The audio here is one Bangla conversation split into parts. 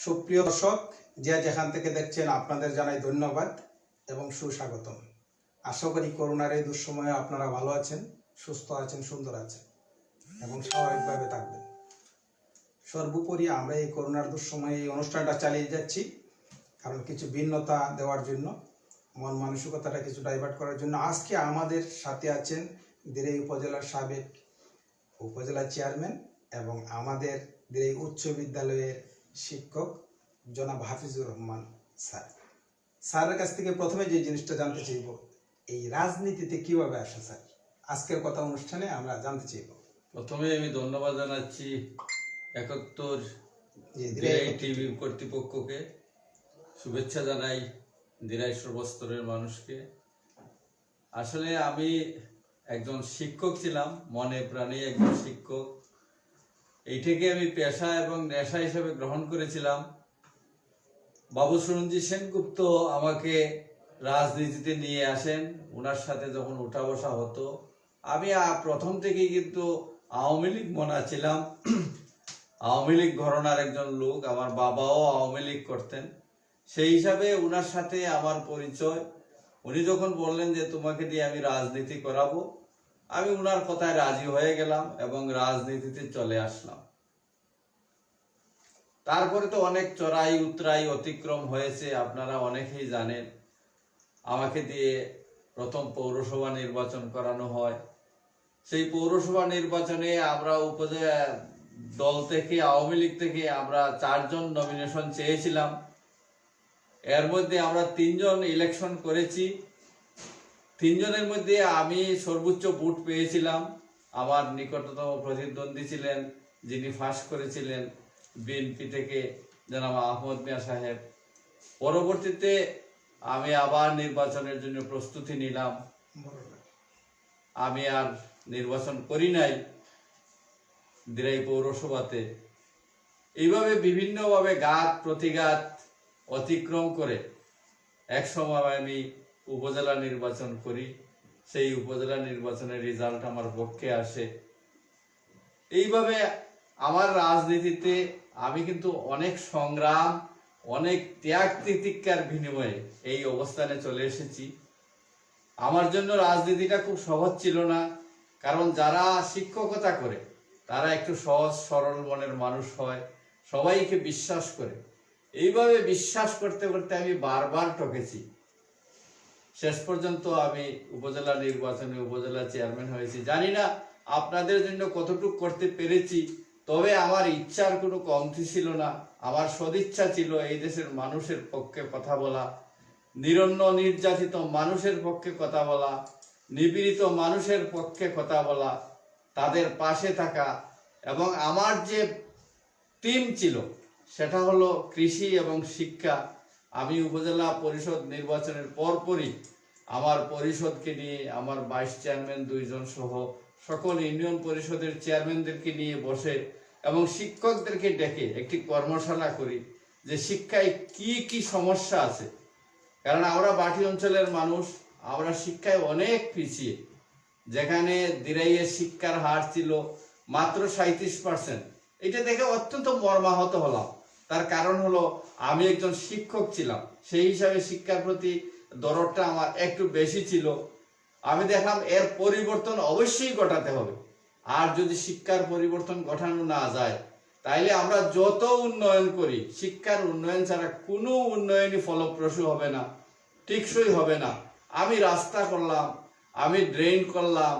সুপ্রিয় দর্শক, যে যেখান থেকে দেখছেন আপনাদের জানাই ধন্যবাদ এবং সুস্বাগতম। আশা করি করোনার এই দুঃসময়ে আপনারা ভালো আছেন, সুস্থ আছেন, সুন্দর আছেন এবং স্বাভাবিকভাবে থাকবেন। সর্বোপরি আমরা এই করোনার দুঃসময়ে এই অনুষ্ঠানটা চালিয়ে যাচ্ছি কারণ কিছু ভিন্নতা দেওয়ার জন্য, মন মানসিকতাটা কিছু ডাইভার্ট করার জন্য। আজকে আমাদের সাথে আছেন দিরাই উপজেলার সাবেক উপজেলা চেয়ারম্যান এবং আমাদের দিরাই উচ্চ বিদ্যালয়ের শিক্ষক জনাব হাফিজুর রহমান স্যার। স্যারের কাছ থেকে প্রথমে যে জিনিসটা জানতে চাইব, এই রাজনীতিতে কিভাবে আসে স্যার? আজকের কথা অনুষ্ঠানে আমরা জানতে চাইব। প্রথমে আমি ধন্যবাদ জানাচ্ছি 71 টিভি কর্তৃপক্ষকে, শুভেচ্ছা জানাই দিরাই সর্বস্তরের মানুষকে। আসলে আমি একজন শিক্ষক ছিলাম, মনে প্রাণে একজন শিক্ষক। এইটাকে আমি পেশা এবং নেশা হিসেবে গ্রহণ করেছিলাম। বাবু সুরঞ্জিত সেনগুপ্ত আমাকে রাজনীতিতে নিয়ে আসেন। ওনার সাথে যখন উঠা বসা হতো, আমি প্রথম থেকেই কিন্তু আওয়ামী লীগ মনা ছিলাম। আওয়ামী লীগ ঘরানার একজন লোক, আমার বাবাও আওয়ামী লীগ করতেন। সেই হিসাবে ওনার সাথে আমার পরিচয়। উনি যখন বললেন যে তোমাকে দিয়ে আমি রাজনীতি করাবো, আমি ওনার কথায় রাজি হয়ে গেলাম এবং রাজনীতিতে চলে আসলাম। তারপরে তো অনেক চড়াই উতরাই অতিক্রম হয়েছে, আপনারা অনেকেই জানেন। আমাকে দিয়ে প্রথম পৌরসভা নির্বাচন করানো হয়। সেই পৌরসভা নির্বাচনে আমরা উপজেলা দল থেকে, আওয়ামী লীগ থেকে আমরা 4 জন নমিনেশন চেয়েছিলাম। এর মধ্যে আমরা 3 জন ইলেকশন করেছি। 3 জনের মধ্যে আমি সর্বোচ্চ ভোট পেয়েছিলাম। আমার নিকটতম প্রতিদ্বন্দ্বী ছিলেন, যিনি ফার্স্ট করেছিলেন বিএনপি থেকে, জনাব আহমদ মিয়া সাহেব। পরবর্তীতে আমি আবার নির্বাচনের জন্য প্রস্তুতি নিলাম। আমি আর নির্বাচন করি নাই দিরাই পৌরসভাতে। এইভাবে বিভিন্নভাবে ঘাত প্রতিঘাত অতিক্রম করে এক সময় আমি উপজেলা নির্বাচন করি। সেই উপজেলা নির্বাচনের রেজাল্ট আমার পক্ষে আসে। এইভাবে আমার রাজনীতিতে আমি কিন্তু অনেক সংগ্রাম, অনেক ত্যাগ তিতিক্ষার বিনিময়ে এই অবস্থানে চলে এসেছি। আমার জন্য রাজনীতিটা খুব সহজ ছিল না, কারণ যারা শিক্ষকতা করে তারা একটু সহজ সরল মনের মানুষ হয়, সবাইকে বিশ্বাস করে। এইভাবে বিশ্বাস করতে করতে আমি বারবার ঠকেছি। শেষ পর্যন্ত আমি উপজেলা নির্বাচনে উপজেলা চেয়ারম্যান হয়েছি। জানি না আপনাদের জন্য কতটুকু করতে পেরেছি, তবে আমার ইচ্ছার কোনো কমতি ছিল না। আমার সদিচ্ছা ছিল এই দেশের মানুষের পক্ষে কথা বলা, নিরন্ন নির্যাতিত মানুষের পক্ষে কথা বলা, নিপীড়িত মানুষের পক্ষে কথা বলা, তাদের পাশে থাকা। এবং আমার যে টিম ছিল সেটা হলো কৃষি এবং শিক্ষা। আমি উপজেলা পরিষদ নির্বাচনের পরপরই আমার পরিষদকে নিয়ে, আমার ভাইস চেয়ারম্যান 2 জন সহ সকল ইউনিয়ন পরিষদের চেয়ারম্যানদেরকে নিয়ে বসে এবং শিক্ষকদেরকে ডেকে একটি কর্মশালা করি যে শিক্ষায় কি কি সমস্যা আছে। কারণ আমরা বাটি অঞ্চলের মানুষ, আমরা শিক্ষায় অনেক পিছিয়ে। যেখানে দিরাইয়ের শিক্ষার হার ছিল মাত্র 37%, এটা দেখে অত্যন্ত মর্মাহত হলাম। তার কারণ হলো আমি একজন শিক্ষক ছিলাম, সেই হিসাবে শিক্ষার প্রতি দরদটা আমার একটু বেশি ছিল। আমি দেখলাম এর পরিবর্তন অবশ্যই ঘটাতে হবে। আর যদি শিক্ষার পরিবর্তন ঘটানো না যায়, তাইলে আমরা যত উন্নয়ন করি, শিক্ষার উন্নয়ন ছাড়া কোনো উন্নয়নই ফলপ্রসূ হবে না, টেকসই হবে না। আমি রাস্তা করলাম, আমি ড্রেন করলাম,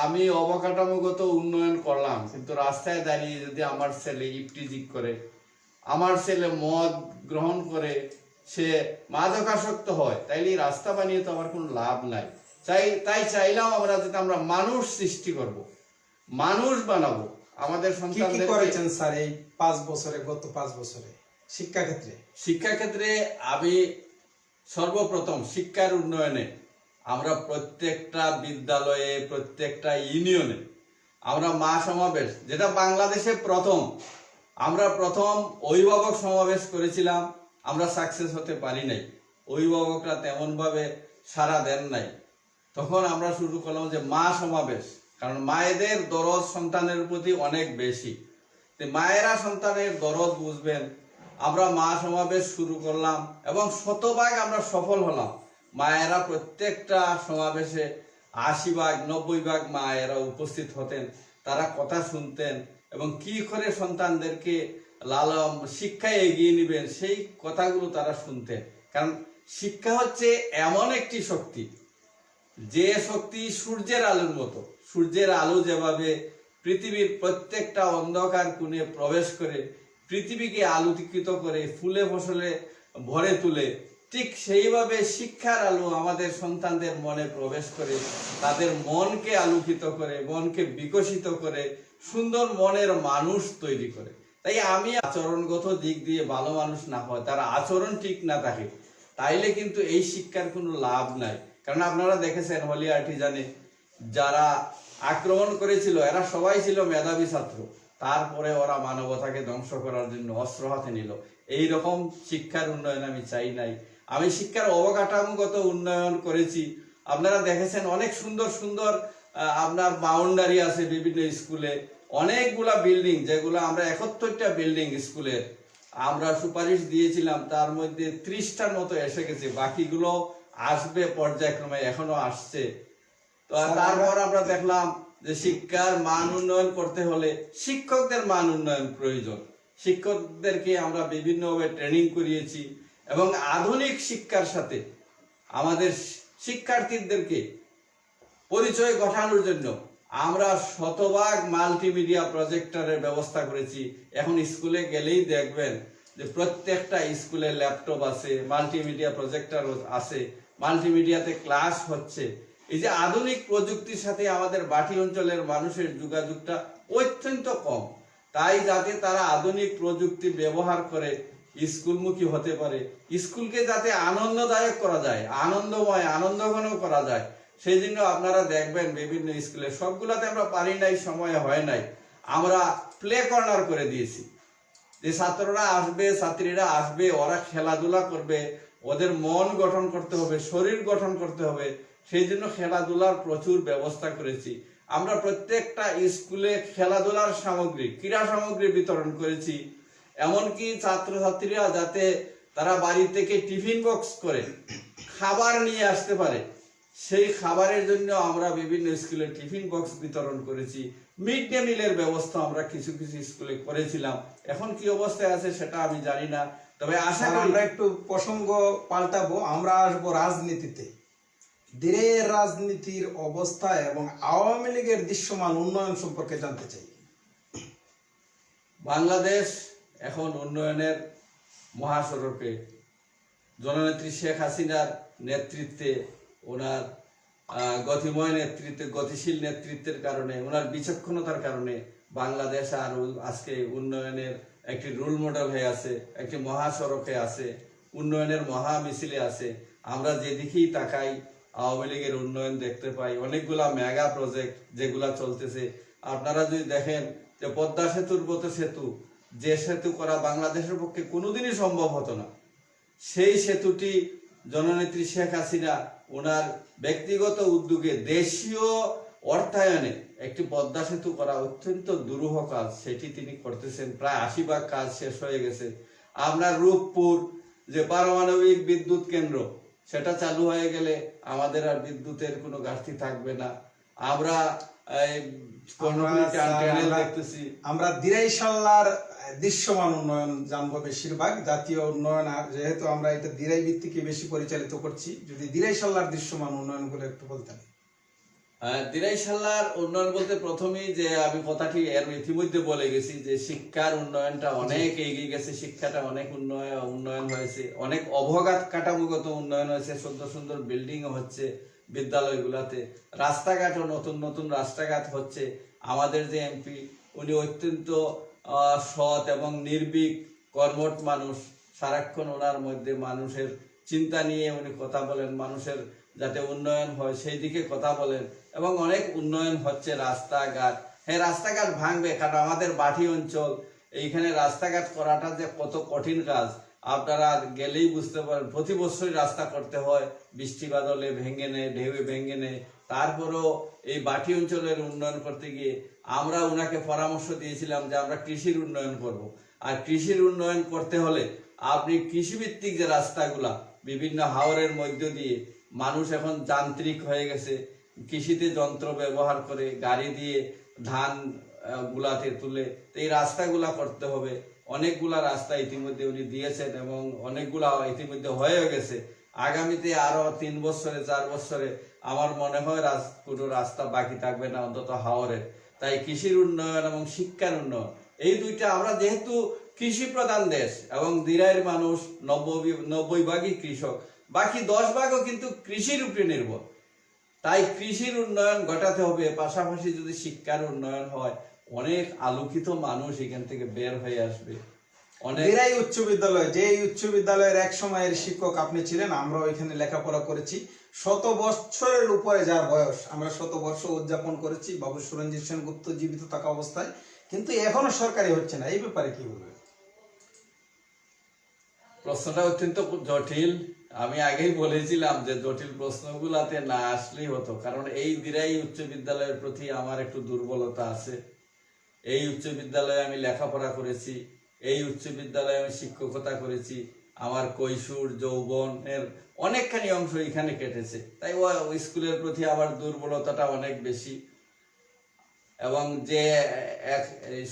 আমি অবকাঠামোগত উন্নয়ন করলাম, কিন্তু রাস্তায় দাঁড়িয়ে যদি আমার ছেলে ইফটিজিং করে, আমার ছেলে মদ গ্রহণ করে, সে মাদকাসক্ত হয়, তাইলে এই রাস্তা বানিয়ে তো আমার কোনো লাভ নাই। তাই চাইলাম আমরা যাতে আমরা মানুষ সৃষ্টি করব, মানুষ বানাবো আমাদের সন্তানদের। করেছেন স্যার এই 5 বছরে, গত 5 বছরে শিক্ষাক্ষেত্রে আমি সর্বপ্রথম শিক্ষার উন্নয়নে আমরা প্রত্যেকটা বিদ্যালয়ে, প্রত্যেকটা ইউনিয়নে আমরা মা সমাবেশ, যেটা বাংলাদেশে প্রথম, আমরা প্রথম অভিভাবক সমাবেশ করেছিলাম। আমরা সাকসেস হতে পারি নাই, অভিভাবকরা তেমনভাবে সাড়া দেন নাই। তখন আমরা শুরু করলাম যে মা সমাবেশ, কারণ মায়েদের দরদ সন্তানের প্রতি অনেক বেশি। মায়েরা সন্তানের দরদ বুঝবেন, আমরা মা সমাবেশ শুরু করলাম এবং শতভাগ আমরা সফল হলাম। মায়েরা প্রত্যেকটা সমাবেশে 80 ভাগ 90 ভাগ মায়েরা উপস্থিত হতেন, তারা কথা শুনতেন এবং কি করে সন্তানদেরকে লালন শিক্ষায় এগিয়ে নেবেন সেই কথাগুলো তারা শুনতেন। কারণ শিক্ষা হচ্ছে এমন একটি শক্তি, যে শক্তি সূর্যের আলোর মতো। সূর্যের আলো যেভাবে পৃথিবীর প্রত্যেকটা অন্ধকার কোণে প্রবেশ করে পৃথিবীকে আলোকিত করে ফুলে ফসলে ভরে তুলে, ঠিক সেইভাবে শিক্ষার আলো আমাদের সন্তানদের মনে প্রবেশ করে তাদের মনকে আলোকিত করে, মনকে বিকশিত করে, সুন্দর মনের মানুষ তৈরি করে। তাই আমি আচরণগত দিক দিয়ে ভালো মানুষ না হয়, তার আচরণ ঠিক না থাকে, তাইলে কিন্তু এই শিক্ষার কোনো লাভ নাই। কারণ আপনারা দেখেছেন হলি আর্টিজানে যারা আক্রমণ করেছিল এরা সবাই ছিল মেধাবী ছাত্র, তারপরে ওরা মানবতাকে ধ্বংস করার জন্য অস্ত্র হাতে নিল। এই রকম শিক্ষার উন্নয়ন আমি চাই নাই। আমি শিক্ষার অবকাঠামোগত উন্নয়ন করেছি। আপনারা দেখেছেন অনেক সুন্দর সুন্দর আপনার বাউন্ডারি আছে বিভিন্ন স্কুলে, অনেকগুলা বিল্ডিং, যেগুলো আমরা 71টা বিল্ডিং স্কুলের আমরা সুপারিশ দিয়েছিলাম, তার মধ্যে 30টার মতো এসে গেছে, বাকিগুলো আসবে পর্যায়ক্রমে, এখনো আসছে। তো তারপর আমরা দেখলাম যে শিক্ষার মান উন্নয়ন করতে হলে শিক্ষকদের মান উন্নয়ন প্রয়োজন। শিক্ষকদেরকে আমরা বিভিন্নভাবে ট্রেনিং করিয়েছি এবং আধুনিক শিক্ষার সাথে আমাদের শিক্ষার্থীদেরকে পরিচয় ঘটানোর জন্য আমরা শতভাগ মাল্টিমিডিয়া প্রজেক্টরের ব্যবস্থা করেছি। এখন স্কুলে গেলেই দেখবেন যে প্রত্যেকটা স্কুলে ল্যাপটপ আছে, মাল্টিমিডিয়া প্রজেক্টর আছে, মাল্টিমিডিয়াতে ক্লাস হচ্ছে। এই যে আধুনিক প্রযুক্তির সাথে আমাদের বাটি অঞ্চলের মানুষের যোগাযোগটা অত্যন্ত কম, তাই যাতে তারা আধুনিক প্রযুক্তি ব্যবহার করে স্কুলমুখী হতে পারে, স্কুলকে যাতে আনন্দদায়ক করা যায়, আনন্দময় আনন্দঘন করা যায়, সেই জন্য আপনারা দেখবেন বিভিন্ন স্কুলে, সবগুলাতে আমরা পারি নাই, সময় হয় নাই, আমরা প্লে কর্নার করে দিয়েছি। যে ছাত্ররা আসবে, ছাত্রীরা আসবে, ওরা খেলাধুলা করবে, ওদের মন গঠন করতে হবে, শরীর গঠন করতে হবে, সেই জন্য খেলাধুলার প্রচুর ব্যবস্থা করেছি। আমরা প্রত্যেকটা স্কুলে খেলাধুলার সামগ্রী, ক্রীড়া সামগ্রী বিতরণ করেছি। এমনকি ছাত্রছাত্রীরা যাতে তারা বাড়ি থেকে টিফিন বক্স করে খাবার নিয়ে আসতে পারে, সেই খাবারের জন্য আমরা বিভিন্ন স্কুলে টিফিন বক্স বিতরণ করেছি। মিড ডে মিলের ব্যবস্থা আমরা কিছু কিছু স্কুলে করেছিলাম। এখন কি অবস্থায় আছে সেটা আমি জানি না, তবে আশা করি। আমরা একটু প্রসঙ্গ পাল্টাবো, আমরা আসবো রাজনীতিতে। দিনের রাজনীতির অবস্থা এবং আওয়ামী লীগের দৃশ্যমান উন্নয়ন সম্পর্কে জানতে চাই। বাংলাদেশ এখন উন্নয়নের মহাসড়কে জননেত্রী শেখ হাসিনার নেতৃত্বে, ওনার গতিময় নেতৃত্বে, গতিশীল নেতৃত্বের কারণে, ওনার বিচক্ষণতার কারণে বাংলাদেশ আর আজকে উন্নয়নের একটি রোল মডেল হয়ে আছে, একটি মহাসড়কে আছে, উন্নয়নের মহা মিছিলে আছে। আমরা যেদিকেই তাকাই আওয়ামী লীগের উন্নয়ন দেখতে পাই, অনেকগুলা মেগা প্রজেক্ট যেগুলা চলতেছে। আপনারা যদি দেখেন যে পদ্মা সেতুর মতো সেতু, যে সেতু করা বাংলাদেশের পক্ষে কোনোদিনই সম্ভব হতো না, সেই সেতুটি জননেত্রী শেখ হাসিনা ওনার ব্যক্তিগত উদ্যোগে দেশীয় অর্থায়নে একটি পদ্মা সেতু করা অত্যন্ত দুরূহ কাজ, সেটি তিনি করতেছেন। প্রায় 80 ভাগ কাজ শেষ হয়ে গেছে। আপনার রূপপুর যে পারমাণবিক বিদ্যুৎ কেন্দ্র, সেটা চালু হয়ে গেলে আমাদের আর বিদ্যুতের কোনো ঘাটতি থাকবে না। আমরা আমরা দিরাইশাল্লার দৃশ্যমান উন্নয়ন জানবো বেশিরভাগ, জাতীয় উন্নয়ন, যেহেতু আমরা এটা দিরাই ভিত্তিকে বেশি পরিচালিত করছি, যদি দিরাইশাল্লার দৃশ্যমান উন্নয়ন গুলো একটু বলতেন। দিরাইশাল্লার উন্নয়ন বলতে প্রথমেই যে আমি কথাটি এর ইতিমধ্যে বলে গেছি যে শিক্ষার উন্নয়নটা অনেক এগিয়ে গেছে, শিক্ষাটা অনেক উন্নয়ন হয়েছে, অনেক অবকাঠামোগত উন্নয়ন হয়েছে, সুন্দর সুন্দর বিল্ডিং হচ্ছে বিদ্যালয়গুলোতে, রাস্তাঘাটও নতুন নতুন রাস্তাঘাট হচ্ছে। আমাদের যে এমপি উনি অত্যন্ত সৎ এবং নির্ভীক কর্মঠ মানুষ, সারাক্ষণ ওনার মধ্যে মানুষের চিন্তা নিয়ে উনি কথা বলেন, মানুষের যাতে উন্নয়ন হয় সেই দিকে কথা বলেন, এবং অনেক উন্নয়ন হচ্ছে। রাস্তাঘাট, হ্যাঁ রাস্তাঘাট ভাঙবে, কারণ আমাদের বাটি অঞ্চল, এইখানে রাস্তাঘাট করাটা যে কত কঠিন কাজ আপনারা গেলেই বুঝতে পারেন। প্রতি বছরই রাস্তা করতে হয়, বৃষ্টি বাদলে ভেঙে নেয়, ঢেউয়ে ভেঙে নেয়। তারপরও এই বাটি অঞ্চলের উন্নয়ন করতে গিয়ে আমরা ওনাকে পরামর্শ দিয়েছিলাম যে আমরা কৃষির উন্নয়ন করব। আর কৃষির উন্নয়ন করতে হলে আপনি কৃষিভিত্তিক যে রাস্তাগুলা বিভিন্ন হাওরের মধ্য দিয়ে, মানুষ এখন যান্ত্রিক হয়ে গেছে, কৃষিতে যন্ত্র ব্যবহার করে গাড়ি দিয়ে ধান গুলাতে তুলে, তো এই রাস্তাগুলা করতে হবে। অনেকগুলা রাস্তা ইতিমধ্যে উনি দিয়েছেন এবং অনেকগুলা ইতিমধ্যে হয়ে গেছে। আগামীতে আরো 3 বছরে 4 বছরে আমার মনে হয় কোনো রাস্তা বাকি থাকবে না, অন্তত হাওরে। তাই কৃষির উন্নয়ন এবং শিক্ষার উন্নয়ন, এই দুইটা, আমরা যেহেতু কৃষি প্রধান দেশ এবং দিরাইয়ের মানুষ 90 ভাগই কৃষক, বাকি 10 ভাগও কিন্তু কৃষির উপরে নির্ভর। তাই কৃষির উন্নয়ন ঘটাতে হবে, পাশাপাশি যদি শিক্ষার উন্নয়ন হয়, অনেক আলোকিত মানুষ এখান থেকে বের হয়ে আসবে। অনেক দিরাই উচ্চ বিদ্যালয়, যে উচ্চ বিদ্যালয়ের এক সময়ের শিক্ষক আপনি ছিলেন, আমরা ওইখানে লেখাপড়া করেছি। 100 বছরের উপরে যার বয়স, আমরা 100 বর্ষ উদযাপন করেছি বাবু সুরঞ্জিত সেনগুপ্ত জীবিত থাকা অবস্থায়, কিন্তু এখনো সরকারি হচ্ছে না। এই ব্যাপারে কি বলবেন? প্রশ্নটা অত্যন্ত জটিল। আমি আগেই বলেছিলাম যে জটিল প্রশ্নগুলাতে না আসলেই হতো, কারণ এই দিরাই উচ্চ বিদ্যালয়ের প্রতি আমার একটু দুর্বলতা আছে। এই উচ্চ বিদ্যালয়ে আমি লেখাপড়া করেছি, এই উচ্চ বিদ্যালয়ে আমি শিক্ষকতা করেছি, আমার কৈশোর যৌবনের অনেকখানি অংশ এখানে কেটেছে। তাই ওই স্কুলের প্রতি আমার দুর্বলতাটা অনেক বেশি। এবং যে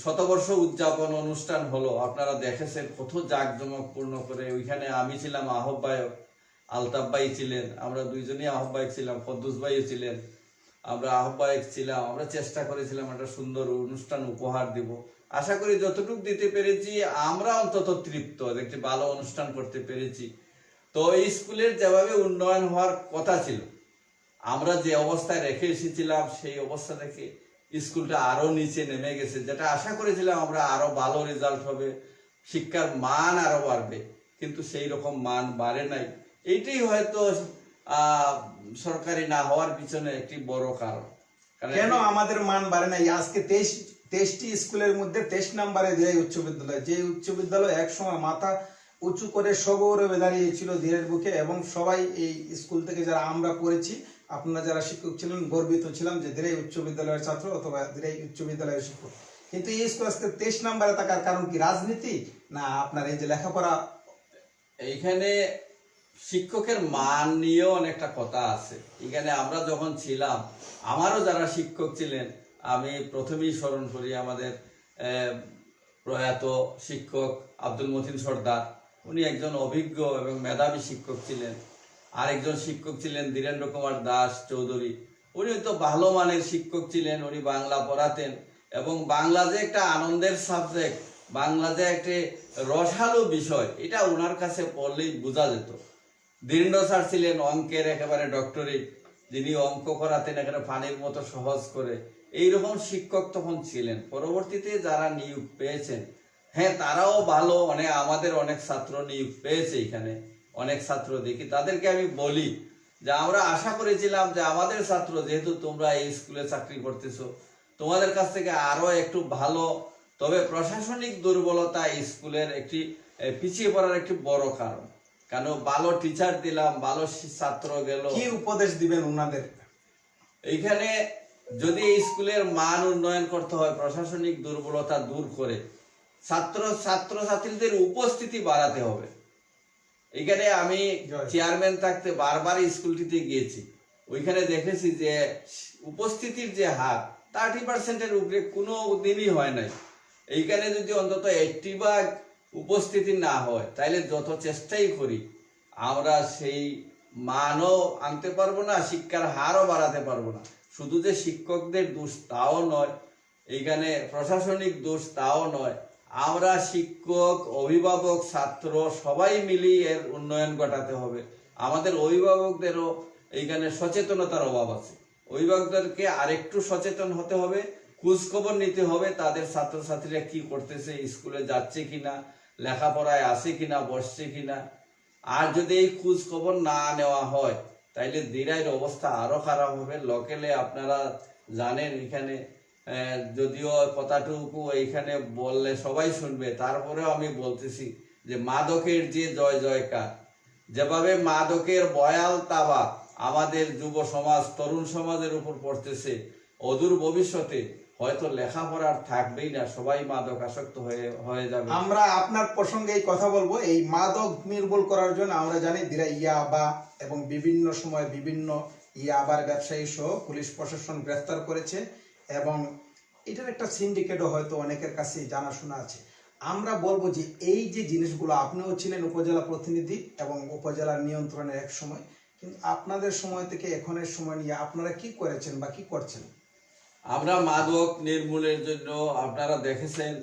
100বর্ষ উদযাপন অনুষ্ঠান হলো, আপনারা দেখেছেন কত জাঁকজমকপূর্ণ করে। ওইখানে আমি ছিলাম আহ্বায়ক, আলতাফ ভাই ছিলেন, আমরা দুইজনই আহ্বায়ক ছিলাম, কদ্দুস ভাইও ছিলেন, আমরা আহ্বায়ক ছিলাম। আমরা চেষ্টা করেছিলাম একটা সুন্দর অনুষ্ঠান উপহার দিব। আশা করি যতটুকু দিতে পেরেছি, আমরা অন্তত তৃপ্ত, একটি ভালো অনুষ্ঠান করতে পেরেছি। তো এই স্কুলের যেভাবে উন্নয়ন হওয়ার কথা ছিল, আমরা যে অবস্থায় রেখে এসেছিলাম, সেই অবস্থা থেকে স্কুলটা আরো নিচে নেমে গেছে। যেটা আশা করেছিলাম আমরা আরো ভালো রেজাল্ট হবে, শিক্ষার মান আরো বাড়বে, কিন্তু সেই রকম মান বাড়ে নাই। এইটাই হয়তো সরকারি না হওয়ার পিছনে একটি বড় কারণ। কেন আমাদের মান বাড়ে নাই? আজকে 23টি স্কুলের মধ্যে 23 নম্বরে দিরাই উচ্চ বিদ্যালয়, যে উচ্চ বিদ্যালয় একসময় মাথা উঁচু করে সগৌরবে দাঁড়িয়েছিল ধীরের বুকে, এবং সবাই এই স্কুল থেকে যারা আমরা পড়েছি, আপনারা যারা শিক্ষক ছিলেন, গর্বিত ছিলাম যে দিরাই উচ্চ বিদ্যালয়ের ছাত্র অথবা দিরাই উচ্চ বিদ্যালয়ের শিক্ষক। কিন্তু এই স্কুল আজকে 23 নম্বরে থাকার কারণ কি? রাজনীতি না আপনার এই যে লেখাপড়া? এইখানে শিক্ষকের মান নিয়েও অনেকটা কথা আছে। এখানে আমরা যখন ছিলাম, আমারও যারা শিক্ষক ছিলেন, আমি প্রথমেই স্মরণ করি আমাদের প্রয়াত শিক্ষক আব্দুল মতিন সর্দার। উনি একজন অভিজ্ঞ এবং মেধাবী শিক্ষক ছিলেন। আরেকজন শিক্ষক ছিলেন ধীরেন্দ্র কুমার দাস চৌধুরী। উনি তো ভালো মানের শিক্ষক ছিলেন, উনি বাংলা পড়াতেন এবং বাংলা যে একটা আনন্দের সাবজেক্ট, বাংলা যে একটা রসালো বিষয়, এটা ওনার কাছে পড়লেই বোঝা যেত। ধীরেন্দ্র স্যার ছিলেন অঙ্কের একেবারে ডক্টরেট, যিনি অঙ্ক করাতেন একেবারে পানির মতো সহজ করে। এইরকম শিক্ষক তখন ছিলেন। পরবর্তীতে যারা নিয়োগ পেয়েছেন, হ্যাঁ তারাও ভালো, আমাদের অনেক ছাত্র নিয়োগ পেয়েছে। এখানে অনেক ছাত্র দেখি, তাদেরকে আমি বলি যে আমরা আশা করেছিলাম যে আমাদের ছাত্র, যেহেতু তোমরা এই স্কুলে চাকরি করতেছো, তোমাদের কাছ থেকে আরো একটু ভালো। তবে প্রশাসনিক দুর্বলতা স্কুলের একটি পিছিয়ে পড়ার একটি বড় কারণ। কেন ভালো টিচার দিলাম, ভালো ছাত্র গেল, কি উপদেশ দিবেন ওনাদের? এইখানে যদি এই স্কুলের মান উন্নয়ন করতে হয়, প্রশাসনিক দুর্বলতা দূর করে ছাত্রছাত্রীদের উপস্থিতি বাড়াতে হবে। এখানে আমি চেয়ারম্যান থাকতে বারবার স্কুলটিতে গিয়েছি, ওইখানে দেখেছি যে উপস্থিতির যে হার 30%-এর উপরে কোনো দিনই হয় নাই। এইখানে যদি অন্তত 80% উপস্থিতি না হয়, তাইলে যত চেষ্টাই করি আমরা সেই মানও আনতে পারবো না, শিক্ষার হারও বাড়াতে পারবো না। শুধু যে শিক্ষকদের দোষ তাও নয়, এইখানে প্রশাসনিক দোষ তাও নয়, আমরা শিক্ষক, অভিভাবক, ছাত্র সবাই মিলিয়ে এর উন্নয়ন ঘটাতে হবে। আমাদের অভিভাবকদেরও এইখানে সচেতনতার অভাব আছে। অভিভাবকদেরকে আরেকটু সচেতন হতে হবে, খোঁজ খবর নিতে হবে তাদের ছাত্রছাত্রীরা কি করতেছে, স্কুলে যাচ্ছে কিনা, লেখাপড়ায় আছে কিনা, বসছে কিনা। আর যদি এই খোঁজ খবর না নেওয়া হয়, তাইলে দিরাইয়ের অবস্থা আরো খারাপ হবে। লোকেলে আপনারা জানেন, এখানে যদিও কথাটুকু এইখানে বললে সবাই শুনবে, তারপরেও আমি বলতেছি যে মাদকের যে জয় জয়কার, যেভাবে মাদকের বয়াল তাবা আমাদের যুব সমাজ, তরুণ সমাজের উপর পড়তেছে, অদূর ভবিষ্যতে হয়তো লেখাপড়া আর থাকবেই না, সবাই মাদক আসক্ত হয়ে যাবে। আমরা আপনার প্রসঙ্গে এই কথা বলবো, এই মাদক নির্মূল করার জন্য আমরা জানি দিরাই ইয়াবা এবং বিভিন্ন সময় বিভিন্ন ইয়াবার ব্যবসায়ী সহ পুলিশ প্রশাসন গ্রেফতার করেছে এবং এটার একটা সিন্ডিকেটও হয়তো অনেকের কাছেই জানাশোনা আছে। আমরা বলবো যে এই যে জিনিসগুলো, আপনিও ছিলেন উপজেলা প্রতিনিধি এবং উপজেলার নিয়ন্ত্রণের এক সময়, কিন্তু আপনাদের সময় থেকে এখনের সময় নিয়ে আপনারা কি করেছেন বা কি করছেন? আমরা মাদক নির্মূলের জন্য আপনারা দেখেছেন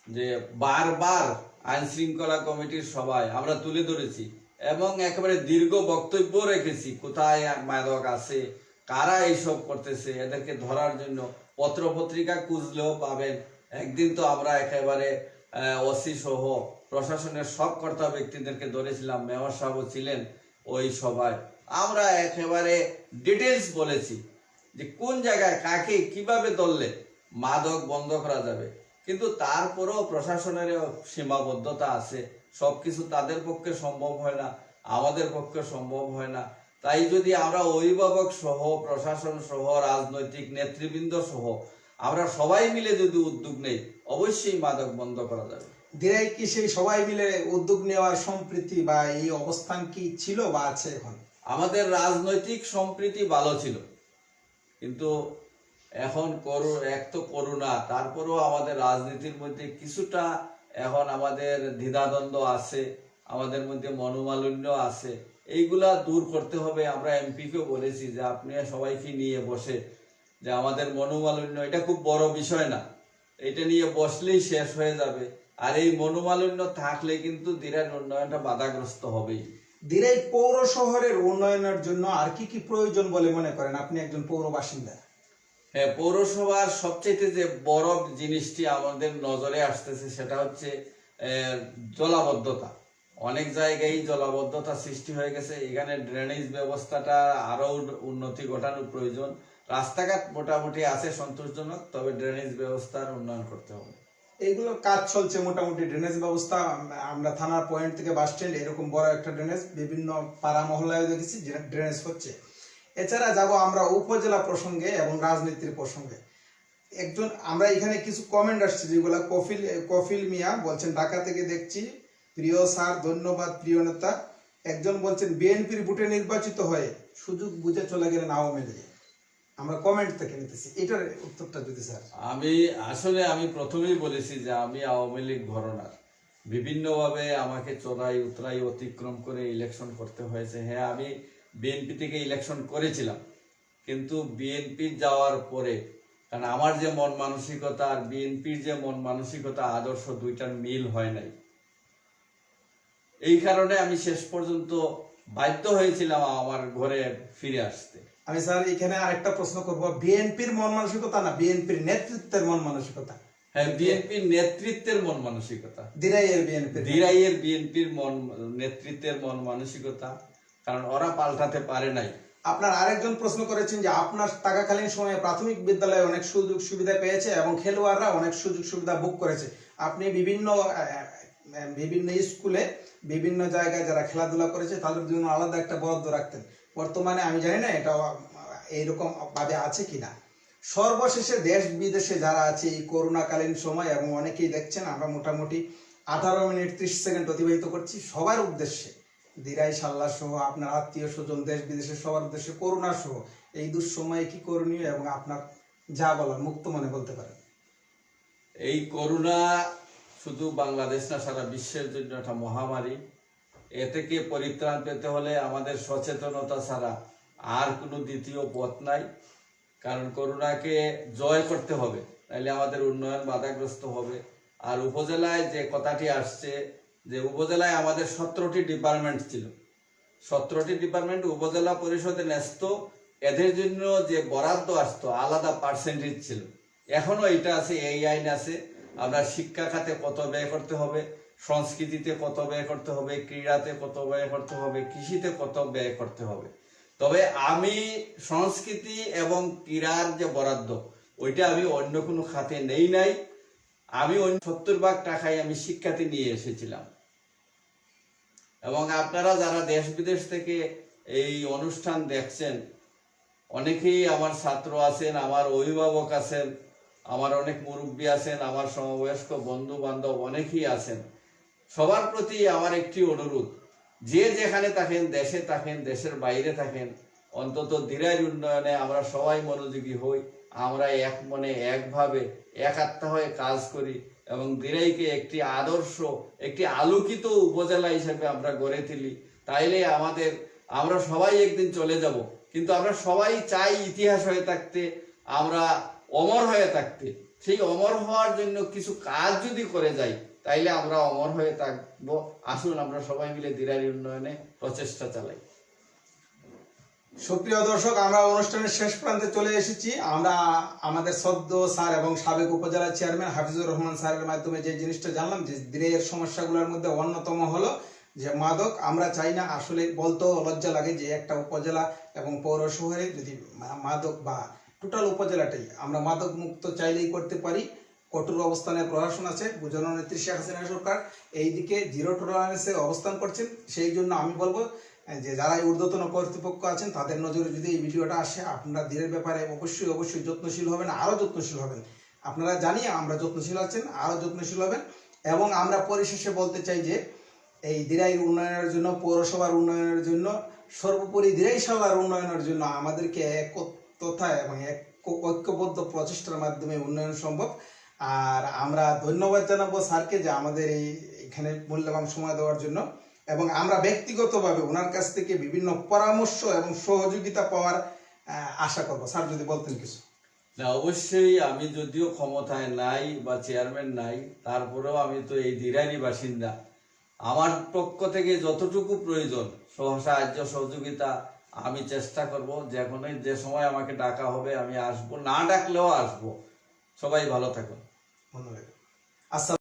যে বারবার আইন শৃঙ্খলা কমিটির সভায় আমরা তুলে ধরেছি এবং একেবারে দীর্ঘ বক্তব্য রেখেছি কোথায় মাদক আছে, কারা এইসব করতেছে, এদেরকে ধরার জন্য পত্র পত্রিকা খুঁজলেও পাবেন। একদিন তো আমরা একেবারে ওসি সহ প্রশাসনের সব কর্তা ব্যক্তিদেরকে ধরেছিলাম, মেয়র সাহেবও ছিলেন ওই সভায়। আমরা একেবারে ডিটেলস বলেছি যে কোন জায়গায় কাকে কিভাবে ধরলে মাদক বন্ধ করা যাবে, কিন্তু তারপরেও প্রশাসনের সীমাবদ্ধতা আছে, সবকিছু তাদের পক্ষে সম্ভব হয় না, আমাদের পক্ষে সম্ভব হয় না। তাই যদি আমরা অভিভাবক সহ প্রশাসন সহ রাজনৈতিক নেতৃবৃন্দ সহ আমরা সবাই মিলে যদি উদ্যোগ নেই, অবশ্যই মাদক বন্ধ করা যাবে। দিরাই কি সেই সবাই মিলে উদ্যোগ নেওয়ার সম্প্রীতি বা এই অবস্থান কি ছিল বা আছে এখন? আমাদের রাজনৈতিক সম্প্রীতি ভালো ছিল, কিন্তু এখন এক তো করোনা, তারপরেও আমাদের রাজনীতির মধ্যে কিছুটা এখন আমাদের দ্বিধাদ্বন্দ্ব আছে, আমাদের মধ্যে মনোমালিন্য আছে, এইগুলা দূর করতে হবে। আমরা এমপিকেও বলেছি যে আপনি সবাইকে নিয়ে বসে যে আমাদের মনোমালিন্য, এটা খুব বড় বিষয় না, এটা নিয়ে বসলেই শেষ হয়ে যাবে। আর এই মনোমালিন্য থাকলে কিন্তু দিরার উন্নয়নটা বাধাগ্রস্ত হবেই। দিরাই পৌর শহরের উন্নয়নের জন্য আর কি কি প্রয়োজন বলে মনে করেন? আপনি একজন পৌর বাসিন্দা। হ্যাঁ, পৌরসভার সবচেয়ে যে বড় জিনিসটি আমাদের নজরে আসতেছে সেটা হচ্ছে জলাবদ্ধতা। অনেক জায়গায় জলাবদ্ধতা সৃষ্টি হয়ে গেছে, এখানে ড্রেনেজ ব্যবস্থাটা আরো উন্নতি ঘটানোর প্রয়োজন। রাস্তাঘাট মোটামুটি আছে সন্তোষজনক, তবে ড্রেনেজ ব্যবস্থার উন্নয়ন করতে হবে। এইগুলোর কাজ চলছে মোটামুটি। ড্রেনেজ ব্যবস্থা, আমরা থানার পয়েন্ট থেকে বাস স্ট্যান্ড এরকম বড় একটা ড্রেনেজ, বিভিন্ন পাড়া মহল্লায় দেখেছি ড্রেনেজ হচ্ছে। এছাড়া যাব আমরা উপজেলা প্রসঙ্গে এবং রাজনীতির প্রসঙ্গে। একজন আমরা এখানে কিছু কমেন্ট আসছে যেগুলো কফিল মিয়া বলছেন, ঢাকা থেকে দেখছি, প্রিয় স্যার ধন্যবাদ প্রিয় নেতা। একজন বলছেন বিএনপির ভোটে নির্বাচিত হয়ে সুযোগ বুঝে চলে গেলেন আওয়ামী লীগে। আমরা কমেন্ট থেকে নিতেছি, এটার উত্তরটা যদি স্যার। আমি প্রথমেই বলেছি যে আমি আওয়ামী লীগ ঘরানার, বিভিন্নভাবে আমাকে চড়াই উতরাই অতিক্রম করে ইলেকশন করতে হয়েছে। হ্যাঁ, আমি বিএনপি থেকে ইলেকশন করেছিলাম, কিন্তু বিএনপি যাওয়ার পরে, কারণ আমার যে মন মানসিকতা আর বিএনপির যে মন মানসিকতা আদর্শ দুইটার মিল হয় নাই, এই কারণে আমি শেষ পর্যন্ত বাধ্য হয়েছিলাম আমার ঘরে ফিরে আসতে। আমি স্যার এখানে আরেকটা প্রশ্ন করব, বিএনপির মন মানসিকতা না বিএনপির নেতৃত্বের মন মানসিকতা? হ্যাঁ, বিএনপির নেতৃত্বের মন মানসিকতা, দিরাইয়ের বিএনপির নেতৃত্বের মন মানসিকতা, কারণ ওরা পাল্টাতে পারে নাই। আপনার আরেকজন প্রশ্ন করেছেন যে আপনার টাকাকালীন সময়ে প্রাথমিক বিদ্যালয়ে অনেক সুযোগ সুবিধা পেয়েছে এবং খেলোয়াড়রা অনেক সুযোগ সুবিধা ভোগ করেছে। আপনি বিভিন্ন স্কুলে বিভিন্ন জায়গায় যারা খেলাধুলা করেছে তাদের জন্য আলাদা একটা বরাদ্দ রাখতেন। বর্তমানে আমি জানি না এটা এইরকম ভাবে আছে কিনা। সর্বশেষে দেশ বিদেশে যারা আছে এই করোনাকালীন সময়, এবং অনেকেই দেখছেন আমরা মোটামুটি 18 মিনিট 30 সেকেন্ড অতিবাহিত করছি, সবার উদ্দেশ্যে দিরাই সাল্লা সহ আপনার আত্মীয় স্বজন দেশ বিদেশের সবার উদ্দেশ্যে করোনা সহ এই দুঃসময়ে কি করণীয় এবং আপনার যা বলার মুক্ত মনে বলতে পারেন। এই করোনা শুধু বাংলাদেশ না, সারা বিশ্বের জন্য একটা মহামারী। এ থেকে পরিত্রাণ পেতে হলে আমাদের সচেতনতা ছাড়া আর কোনো দ্বিতীয় পথ নাই, কারণ করোনাকে জয় করতে হবে, তাহলে আমাদের উন্নয়ন বাধাগ্রস্ত হবে। আর উপজেলায় যে কথাটি আসছে যে উপজেলায় আমাদের 17টি ডিপার্টমেন্ট ছিল, 17টি ডিপার্টমেন্ট উপজেলা পরিষদে ন্যস্ত, এদের জন্য যে বরাদ্দ আসতো আলাদা পার্সেন্টেজ ছিল, এখনো এটা আছে। এই আইন আছে, আমরা শিক্ষা খাতে কত ব্যয় করতে হবে, সংস্কৃতিতে কত ব্যয় করতে হবে, ক্রীড়াতে কত ব্যয় করতে হবে, কৃষিতে কত ব্যয় করতে হবে। তবে আমি সংস্কৃতি এবং ক্রীড়ার যে বরাদ্দ ওইটা আমি অন্য কোনো খাতে নেই নাই। আমি 70% টাকাই আমি শিক্ষাতে নিয়ে এসেছিলাম। এবং আপনারা যারা দেশ বিদেশ থেকে এই অনুষ্ঠান দেখছেন, অনেকেই আমার ছাত্র আছেন, আমার অভিভাবক আছেন, আমার অনেক মুরব্বী আছেন, আমার সমবয়স্ক বন্ধু বান্ধব অনেকেই আছেন। সবার প্রতি আমার একটি অনুরোধ, যে যেখানে থাকেন, দেশে থাকেন, দেশের বাইরে থাকেন, অন্তত দিরাইয়ের উন্নয়নে আমরা সবাই মনোযোগী হই। আমরা এক মনে, একভাবে, এক আত্মা হয়ে কাজ করি এবং দিরাইকে একটি আদর্শ, একটি আলোকিত উপজেলা হিসেবে আমরা গড়ে তুলি। তাইলে আমরা সবাই একদিন চলে যাব, কিন্তু আমরা সবাই চাই ইতিহাস হয়ে থাকতে, আমরা অমর হয়ে থাকতে। সেই অমর হওয়ার জন্য কিছু কাজ যদি করে যাই, তাইলে আমরা অমর হয়ে থাকবো। আসুন আমরা সবাই মিলে দিরাইয়ের উন্নয়নে প্রচেষ্টা চালাই। সুপ্রিয় দর্শক, আমরা অনুষ্ঠানের শেষ প্রান্তে চলে এসেছি। আমরা আমাদের সদ্য স্যার এবং সাবেক উপজেলা চেয়ারম্যান হাফিজুর রহমান স্যারের মাধ্যমে যে জিনিসটা জানলাম, যে দিরাইয়ের সমস্যাগুলোর মধ্যে অন্যতম হলো যে মাদক। আমরা চাই না, আসলে বলতেও লজ্জা লাগে যে একটা উপজেলা এবং পৌর শহরে যদি মাদক বা টোটাল উপজেলাটাই আমরা মাদক মুক্ত চাইলেই করতে পারি। কঠোর অবস্থানে প্রশাসন আছে, জননেত্রী শেখ হাসিনা সরকার এই দিকে জিরো টলারেন্সে অবস্থান করছেন। সেই জন্য আমি বলবো যে যারা ঊর্ধ্বতন কর্তৃপক্ষ আছেন তাদের নজরে যদি এই ভিডিওটা আসে, আপনারা দিনের ব্যাপারে অবশ্যই অবশ্যই যত্নশীল হবেন, আরও যত্নশীল হবেন। আপনারা জানি আমরা যত্নশীল আছেন, আরও যত্নশীল হবেন। এবং আমরা পরিশেষে বলতে চাই যে এই দিরাইয়ের উন্নয়নের জন্য, পৌরসভার উন্নয়নের জন্য, সর্বোপরি দিরাই শালার উন্নয়নের জন্য আমাদেরকে একতা এবং ঐক্যবদ্ধ প্রচেষ্টার মাধ্যমে উন্নয়ন সম্ভব। আর আমরা ধন্যবাদ জানাবো স্যারকে যে আমাদের এখানে মূল্যবান সময় দেওয়ার জন্য। এবং আমরা ব্যক্তিগতভাবে ওনার কাছ থেকে বিভিন্ন পরামর্শ এবং সহযোগিতা পাওয়ার আশা করবো। স্যার যদি বলতেন কিছু। না, অবশ্যই আমি যদিও ক্ষমতায় নাই বা চেয়ারম্যান নাই, তারপরেও আমি তো এই দিরাইয়েরই বাসিন্দা। আমার পক্ষ থেকে যতটুকু প্রয়োজন সাহায্য সহযোগিতা আমি চেষ্টা করব। যে সময় আমাকে ডাকা হবে আমি আসবো, না ডাকলেও আসবো। সবাই ভালো থাকুন। ধন্যবাদ। আসসালাম।